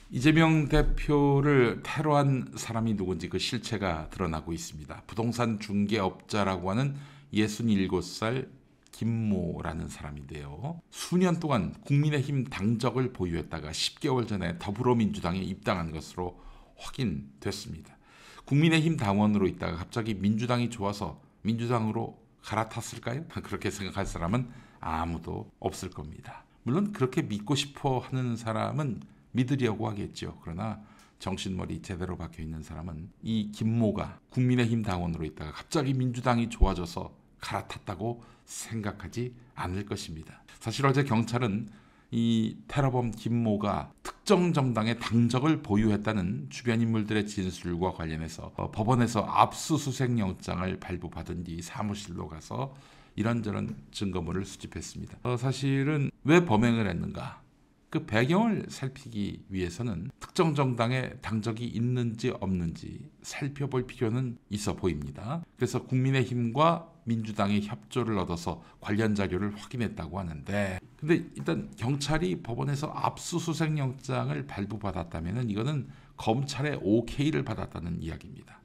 이재명 대표를 테러한 사람이 누군지 그 실체가 드러나고 있습니다. 부동산 중개업자라고 하는 67살 김모라는 사람인데요. 수년 동안 국민의힘 당적을 보유했다가 10개월 전에 더불어민주당에 입당한 것으로 확인됐습니다. 국민의힘 당원으로 있다가 갑자기 민주당이 좋아서 민주당으로 갈아탔을까요? 그렇게 생각할 사람은 아무도 없을 겁니다. 물론 그렇게 믿고 싶어 하는 사람은 믿으려고 하겠죠. 그러나 정신머리 제대로 박혀 있는 사람은 이 김모가 국민의힘 당원으로 있다가 갑자기 민주당이 좋아져서 갈아탔다고 생각하지 않을 것입니다. 사실 어제 경찰은 이 테러범 김모가 특정 정당의 당적을 보유했다는 주변 인물들의 진술과 관련해서 법원에서 압수수색 영장을 발부받은 뒤 사무실로 가서 이런저런 증거물을 수집했습니다. 사실은 왜 범행을 했는가? 그 배경을 살피기 위해서는 특정 정당의 당적이 있는지 없는지 살펴볼 필요는 있어 보입니다. 그래서 국민의힘과 민주당의 협조를 얻어서 관련 자료를 확인했다고 하는데, 근데 일단 경찰이 법원에서 압수수색 영장을 발부받았다면 이거는 검찰의 OK를 받았다는 이야기입니다.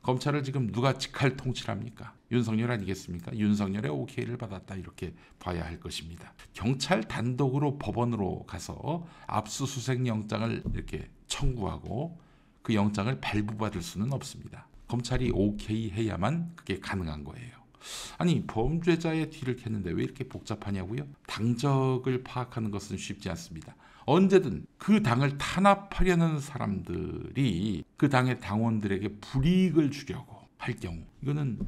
검찰을 지금 누가 직할 통치합니까? 윤석열 아니겠습니까? 윤석열의 OK를 받았다 이렇게 봐야 할 것입니다. 경찰 단독으로 법원으로 가서 압수수색 영장을 이렇게 청구하고 그 영장을 발부받을 수는 없습니다. 검찰이 OK 해야만 그게 가능한 거예요. 아니 범죄자의 뒤를 캤는데 왜 이렇게 복잡하냐고요? 당적을 파악하는 것은 쉽지 않습니다. 언제든 그 당을 탄압하려는 사람들이 그 당의 당원들에게 불이익을 주려고 할 경우, 이거는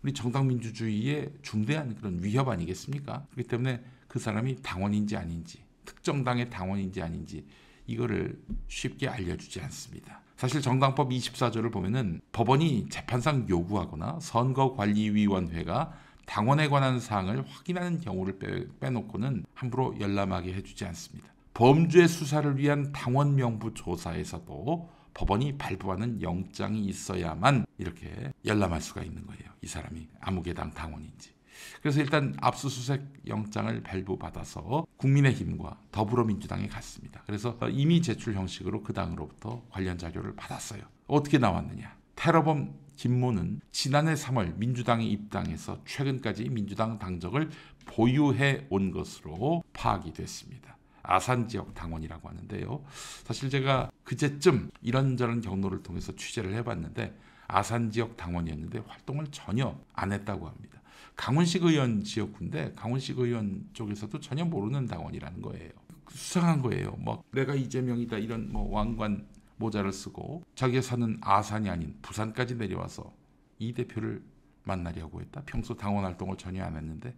우리 정당민주주의의 중대한 그런 위협 아니겠습니까? 그렇기 때문에 그 사람이 당원인지 아닌지, 특정 당의 당원인지 아닌지 이거를 쉽게 알려주지 않습니다. 사실 정당법 24조를 보면은 법원이 재판상 요구하거나 선거관리위원회가 당원에 관한 사항을 확인하는 경우를 빼놓고는 함부로 열람하게 해주지 않습니다. 범죄 수사를 위한 당원 명부 조사에서도 법원이 발부하는 영장이 있어야만 이렇게 열람할 수가 있는 거예요. 이 사람이 아무개당 당원인지. 그래서 일단 압수수색 영장을 발부받아서 국민의힘과 더불어민주당에 갔습니다. 그래서 이미 제출 형식으로 그 당으로부터 관련 자료를 받았어요. 어떻게 나왔느냐? 테러범 김모는 지난해 3월 민주당에 입당해서 최근까지 민주당 당적을 보유해 온 것으로 파악이 됐습니다. 아산 지역 당원이라고 하는데요. 사실 제가 그제쯤 이런저런 경로를 통해서 취재를 해봤는데 아산 지역 당원이었는데 활동을 전혀 안 했다고 합니다. 강훈식 의원 지역구인데 강훈식 의원 쪽에서도 전혀 모르는 당원이라는 거예요. 수상한 거예요. 뭐 내가 이재명이다 이런 뭐 왕관 모자를 쓰고 자기가 사는 아산이 아닌 부산까지 내려와서 이 대표를 만나려고 했다. 평소 당원 활동을 전혀 안 했는데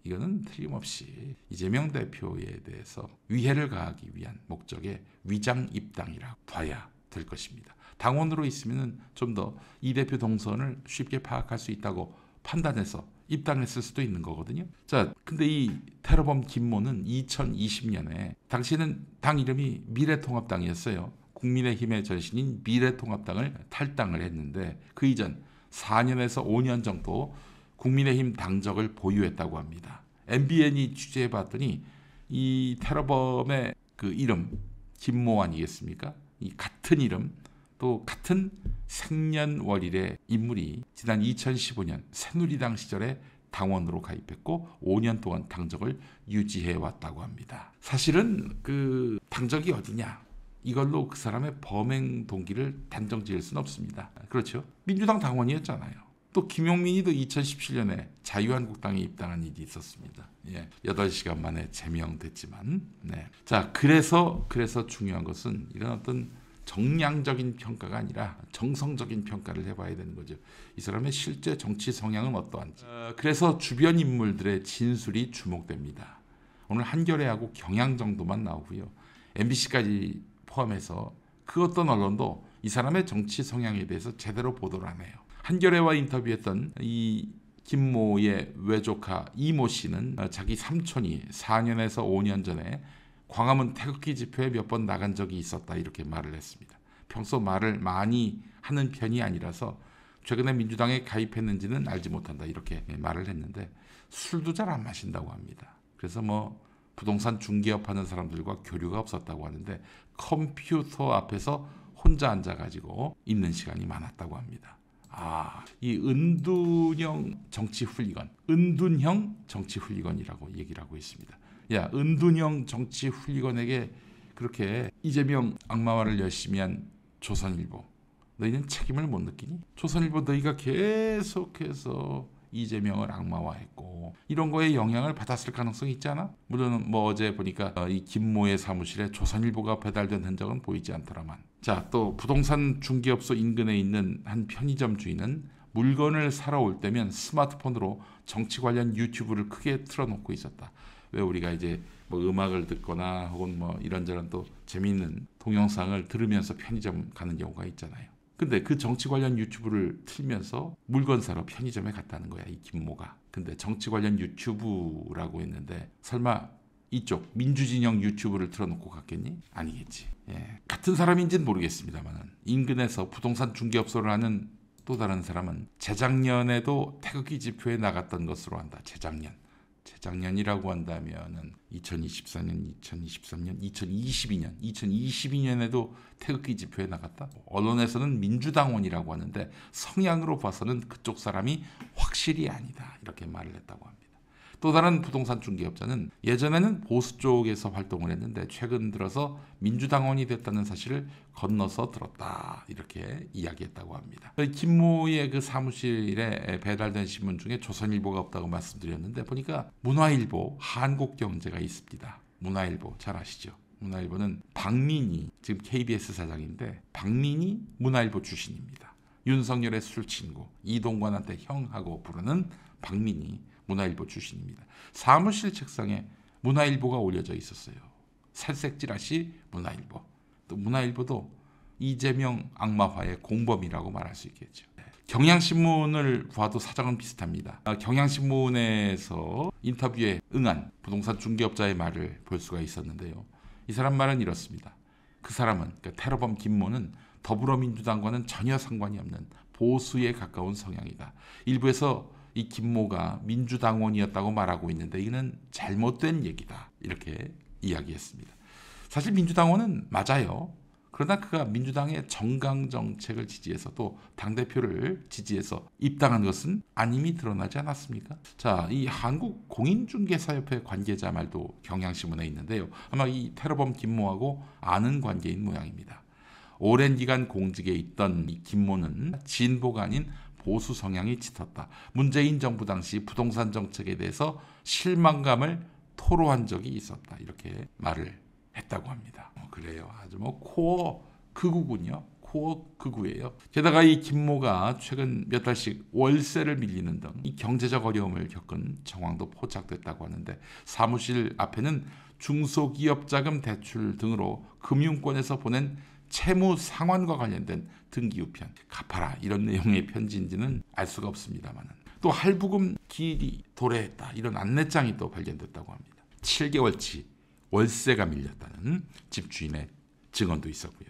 이거는 틀림없이 이재명 대표에 대해서 위해를 가하기 위한 목적의 위장 입당이라고 봐야 될 것입니다. 당원으로 있으면 좀 더 이 대표 동선을 쉽게 파악할 수 있다고 판단해서 입당했을 수도 있는 거거든요. 자, 근데 이 테러범 김모는 2020년에 당시에는 당 이름이 미래통합당이었어요. 국민의힘의 전신인 미래통합당을 탈당을 했는데 그 이전 4년에서 5년 정도 국민의힘 당적을 보유했다고 합니다. MBN이 취재해봤더니 이 테러범의 그 이름 김모 아니겠습니까? 이 같은 이름 또 같은 생년월일의 인물이 지난 2015년 새누리당 시절에 당원으로 가입했고 5년 동안 당적을 유지해 왔다고 합니다. 사실은 그 당적이 어디냐? 이걸로 그 사람의 범행 동기를 단정 지을 수는 없습니다. 그렇죠? 민주당 당원이었잖아요. 또 김용민이도 2017년에 자유한국당에 입당한 일이 있었습니다. 8시간 만에 제명됐지만. 자, 그래서 중요한 것은 이런 어떤 정량적인 평가가 아니라 정성적인 평가를 해봐야 되는 거죠. 이 사람의 실제 정치 성향은 어떠한지. 그래서 주변 인물들의 진술이 주목됩니다. 오늘 한겨레하고 경향 정도만 나오고요. MBC까지 포함해서 그 어떤 언론도 이 사람의 정치 성향에 대해서 제대로 보도를 안 해요. 한겨레와 인터뷰했던 이 김모의 외조카 이모 씨는 자기 삼촌이 4년에서 5년 전에 광화문 태극기 집회에 몇 번 나간 적이 있었다 이렇게 말을 했습니다. 평소 말을 많이 하는 편이 아니라서 최근에 민주당에 가입했는지는 알지 못한다 이렇게 말을 했는데 술도 잘 안 마신다고 합니다. 그래서 뭐 부동산 중개업 하는 사람들과 교류가 없었다고 하는데 컴퓨터 앞에서 혼자 앉아가지고 있는 시간이 많았다고 합니다. 이 은둔형 정치 훌리건, 은둔형 정치 훌리건이라고 얘기를 하고 있습니다. 야, 은둔형 정치 훌리건에게 그렇게 이재명 악마화를 열심히 한 조선일보, 너희는 책임을 못 느끼니? 조선일보 너희가 계속해서 이재명을 악마화했고 이런 거에 영향을 받았을 가능성이 있지 않아? 물론 뭐 어제 보니까 이 김모의 사무실에 조선일보가 배달된 흔적은 보이지 않더라만. 자, 또 부동산 중개업소 인근에 있는 한 편의점 주인은 물건을 사러 올 때면 스마트폰으로 정치 관련 유튜브를 크게 틀어놓고 있었다. 왜 우리가 이제 뭐 음악을 듣거나 혹은 뭐 이런저런 또 재미있는 동영상을 들으면서 편의점 가는 경우가 있잖아요. 근데 그 정치 관련 유튜브를 틀면서 물건 사러 편의점에 갔다는 거야, 이 김모가. 근데 정치 관련 유튜브라고 했는데 설마 이쪽 민주진영 유튜브를 틀어놓고 갔겠니? 아니겠지. 예. 같은 사람인지는 모르겠습니다만 인근에서 부동산 중개업소를 하는 또 다른 사람은 재작년에도 태극기 집회에 나갔던 것으로 한다. 재작년이라고 한다면은 2024년, 2023년, 2022년에도 태극기 집회에 나갔다. 언론에서는 민주당원이라고 하는데 성향으로 봐서는 그쪽 사람이 확실히 아니다. 이렇게 말을 했다고 합니다. 또 다른 부동산 중개업자는 예전에는 보수 쪽에서 활동을 했는데 최근 들어서 민주당원이 됐다는 사실을 건너서 들었다. 이렇게 이야기했다고 합니다. 김모의 그 사무실에 배달된 신문 중에 조선일보가 없다고 말씀드렸는데 보니까 문화일보, 한국경제가 있습니다. 문화일보 잘 아시죠? 문화일보는 박민희, 지금 KBS 사장인데 박민희 문화일보 출신입니다. 윤석열의 술친구, 이동관한테 형하고 부르는 박민희 문화일보 출신입니다. 사무실 책상에 문화일보가 올려져 있었어요. 살색 찌라시 문화일보. 또 문화일보도 이재명 악마화의 공범이라고 말할 수 있겠죠. 경향신문을 봐도 사정은 비슷합니다. 경향신문에서 인터뷰에 응한 부동산 중개업자의 말을 볼 수가 있었는데요. 이 사람 말은 이렇습니다. 그 사람은, 그러니까 테러범 김모는 더불어민주당과는 전혀 상관이 없는 보수에 가까운 성향이다. 일부에서 이 김모가 민주당원이었다고 말하고 있는데 이는 잘못된 얘기다. 이렇게 이야기했습니다. 사실 민주당원은 맞아요. 그러나 그가 민주당의 정강정책을 지지해서 또 당대표를 지지해서 입당한 것은 아님이 드러나지 않았습니까? 자, 이 한국공인중개사협회 관계자 말도 경향신문에 있는데요. 아마 이 테러범 김모하고 아는 관계인 모양입니다. 오랜 기간 공직에 있던 이 김모는 진보가 아닌 보수 성향이 짙었다. 문재인 정부 당시 부동산 정책에 대해서 실망감을 토로한 적이 있었다. 이렇게 말을 했다고 합니다. 그래요. 아주 뭐 코어 극우군요. 코어 극우예요. 게다가 이 김모가 최근 몇 달씩 월세를 밀리는 등 이 경제적 어려움을 겪은 정황도 포착됐다고 하는데 사무실 앞에는 중소기업자금 대출 등으로 금융권에서 보낸 채무 상환과 관련된 등기우편, 갚아라 이런 내용의 편지인지는 알 수가 없습니다만 또 할부금 기일이 도래했다 이런 안내장이 또 발견됐다고 합니다. 7개월치 월세가 밀렸다는 집주인의 증언도 있었고요.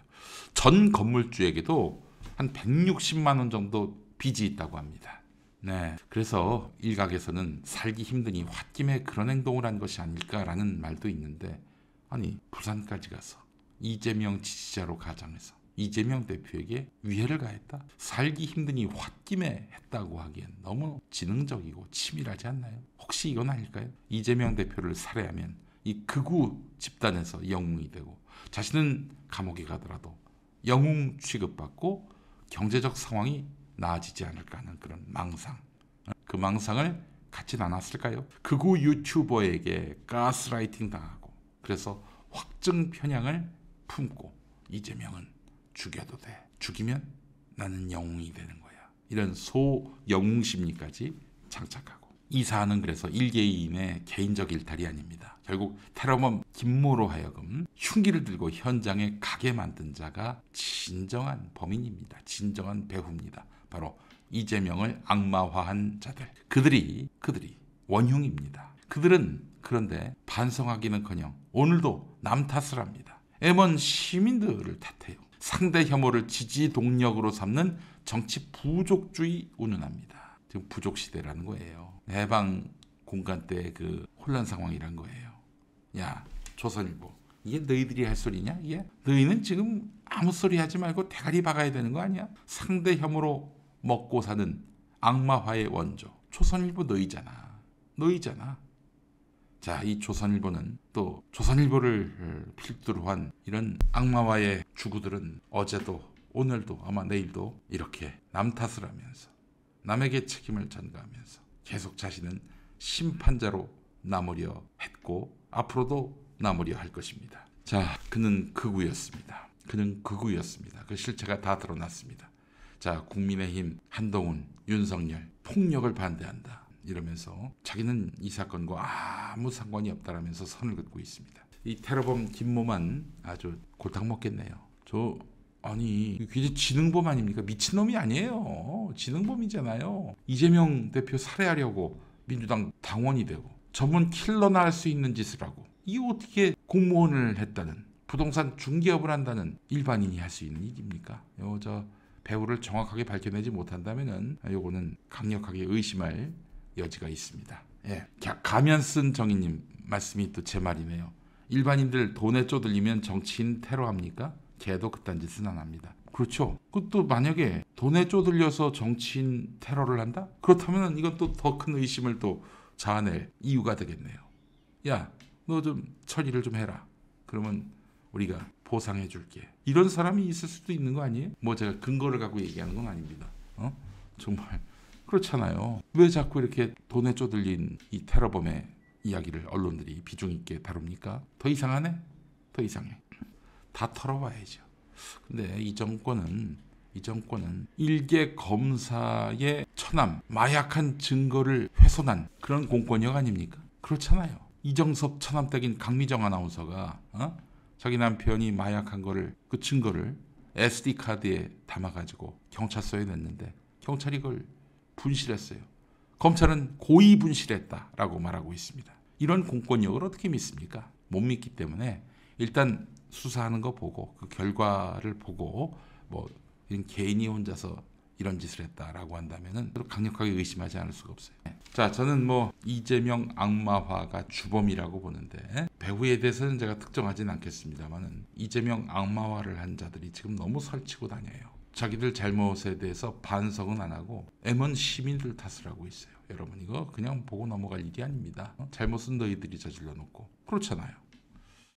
전 건물주에게도 한 160만 원 정도 빚이 있다고 합니다. 네, 그래서 일각에서는 살기 힘드니 홧김에 그런 행동을 한 것이 아닐까라는 말도 있는데 아니 부산까지 가서 이재명 지지자로 가장해서 이재명 대표에게 위해를 가했다? 살기 힘드니 홧김에 했다고 하기엔 너무 지능적이고 치밀하지 않나요? 혹시 이건 아닐까요? 이재명 대표를 살해하면 이 극우 집단에서 영웅이 되고 자신은 감옥에 가더라도 영웅 취급받고 경제적 상황이 나아지지 않을까 하는 그런 망상. 그 망상을 갖진 않았을까요? 극우 유튜버에게 가스라이팅 당하고 그래서 확증 편향을 품고 이재명은 죽여도 돼. 죽이면 나는 영웅이 되는 거야. 이런 소영웅 심리까지 장착하고 이 사안은 그래서 일개인의 개인적 일탈이 아닙니다. 결국 테러범 김모로 하여금 흉기를 들고 현장에 가게 만든 자가 진정한 범인입니다. 진정한 배후입니다. 바로 이재명을 악마화한 자들. 그들이 원흉입니다. 그들은 그런데 반성하기는커녕 오늘도 남 탓을 합니다. M1 시민들을 탓해요. 상대 혐오를 지지 동력으로 삼는 정치 부족주의 운운합니다. 지금 부족 시대라는 거예요. 해방 공간 때 그 혼란 상황이란 거예요. 야, 조선일보. 이게 너희들이 할 소리냐? 이게 너희는 지금 아무 소리 하지 말고 대가리 박아야 되는 거 아니야? 상대 혐오로 먹고 사는 악마화의 원조. 조선일보 너희잖아. 자, 이 조선일보는 또 조선일보를 필두로 한 이런 악마화의 주구들은 어제도 오늘도 아마 내일도 이렇게 남 탓을 하면서 남에게 책임을 전가하면서 계속 자신은 심판자로 남으려 했고 앞으로도 남으려 할 것입니다. 자, 그는 극우였습니다. 그 실체가 다 드러났습니다. 자, 국민의힘 한동훈, 윤석열 폭력을 반대한다 이러면서 자기는 이 사건과 아무 상관이 없다라면서 선을 긋고 있습니다. 이 테러범 김모만 아주 골탕 먹겠네요. 아니 이게 지능범 아닙니까? 미친놈이 아니에요. 지능범이잖아요. 이재명 대표 살해하려고 민주당 당원이 되고 전문 킬러나 할 수 있는 짓을 하고 이게 어떻게 공무원을 했다는 부동산 중개업을 한다는 일반인이 할 수 있는 일입니까? 저 배우를 정확하게 밝혀내지 못한다면은 요거는 강력하게 의심할 여지가 있습니다. 예. 가면 쓴 정의님 말씀이 또 제 말이네요. 일반인들 돈에 쪼들리면 정치인 테러합니까? 걔도 그딴 짓은 안 합니다. 그렇죠. 그것도 만약에 돈에 쪼들려서 정치인 테러를 한다? 그렇다면 이건 또 더 큰 의심을 또 자아낼 이유가 되겠네요. 야, 너 좀 처리를 좀 해라. 그러면 우리가 보상해 줄게. 이런 사람이 있을 수도 있는 거 아니에요? 뭐 제가 근거를 갖고 얘기하는 건 아닙니다. 정말 그렇잖아요. 왜 자꾸 이렇게 돈에 쪼들린 이 테러범의 이야기를 언론들이 비중 있게 다룹니까? 더 이상하네? 더 이상해. 다 털어봐야죠. 근데 이 정권은 일개 검사의 처남, 마약한 증거를 훼손한 그런 공권력 아닙니까? 그렇잖아요. 이정섭 처남댁인 강미정 아나운서가 자기 남편이 마약한 거를 그 증거를 SD카드에 담아가지고 경찰서에 냈는데 경찰이 그걸 분실했어요. 검찰은 고의 분실했다라고 말하고 있습니다. 이런 공권력을 어떻게 믿습니까? 못 믿기 때문에 일단 수사하는 거 보고 그 결과를 보고 뭐 개인이 혼자서 이런 짓을 했다라고 한다면은 강력하게 의심하지 않을 수가 없어요. 자, 저는 뭐 이재명 악마화가 주범이라고 보는데 배후에 대해서는 제가 특정하진 않겠습니다만은 이재명 악마화를 한 자들이 지금 너무 설치고 다녀요. 자기들 잘못에 대해서 반성은 안 하고 M1 시민들 탓을 하고 있어요. 여러분 이거 그냥 보고 넘어갈 일이 아닙니다. 잘못은 너희들이 저질러 놓고 그렇잖아요.